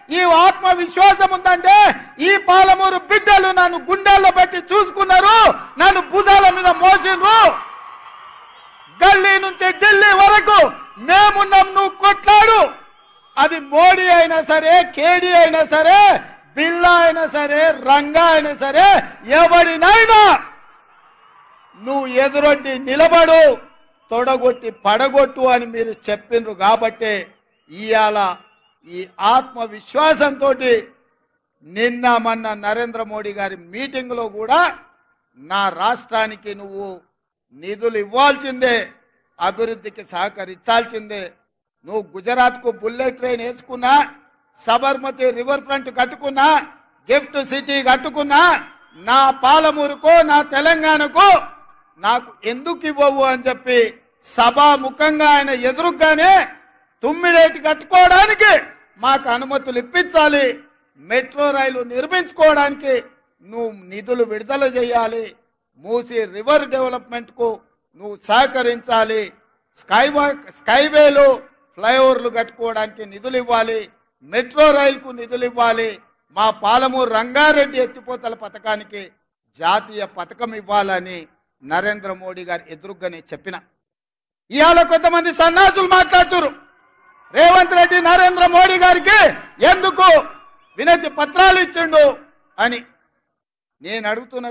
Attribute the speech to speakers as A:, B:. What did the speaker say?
A: ఈ ఆత్మవిశ్వాసం ఉందంటే ఈ పాలమూరు బిడ్డలు నన్ను గుండెల్లో పెట్టి చూసుకున్నారు, నన్ను భుజాల మీద మోసిండ్రు. గల్లీ నుంచి ఢిల్లీ వరకు మేమున్నాం, నువ్వు కొట్లాడు. అది మోడీ అయినా సరే, కేడీ అయినా సరే, బిల్లా అయినా సరే, రంగా అయినా సరే, ఎవడినైనా నువ్వు ఎదురొడ్డి నిలబడు, తొడగొట్టి పడగొట్టు అని మీరు చెప్పిండ్రు. కాబట్టి ఇవాళ ఈ ఆత్మవిశ్వాసంతో నిన్న మొన్న నరేంద్ర మోడీ గారి మీటింగ్లో కూడా నా రాష్ట్రానికి నువ్వు నిధులు ఇవ్వాల్సిందే, అభివృద్ధికి సహకరించాల్సిందే. నువ్వు గుజరాత్కు బుల్లెట్ ట్రైన్ వేసుకున్నా, సబర్మతి రివర్ ఫ్రంట్ కట్టుకున్నా, గిఫ్ట్ సిటీ కట్టుకున్నా, నా పాలమూరుకో నా తెలంగాణకు నాకు ఎందుకు ఇవ్వవు అని చెప్పి సభాముఖంగా ఆయన ఎదురుగానే తుమ్మిడేటి కట్టుకోవడానికి మాకు అనుమతులు ఇప్పించాలి, మెట్రో రైలు నిర్మించుకోవడానికి నువ్వు నిధులు విడుదల చేయాలి, మూసీ రివర్ డెవలప్మెంట్కు నువ్వు సహకరించాలి, స్కైవేలు ఫ్లైఓవర్లు కట్టుకోవడానికి నిధులు ఇవ్వాలి, మెట్రో రైలుకు నిధులు ఇవ్వాలి, మా పాలమూరు రంగారెడ్డి ఎత్తిపోతల పథకానికి జాతీయ పథకం ఇవ్వాలని నరేంద్ర మోడీ గారు ఎదురుగానే చెప్పిన. ఇవాళ కొంతమంది సన్నాసులు మాట్లాడుతున్నారు, రేవంత్ రెడ్డి నరేంద్ర మోడీ గారికి ఎందుకు వినతి పత్రాలు ఇచ్చిండు అని. నేను అడుగుతున్న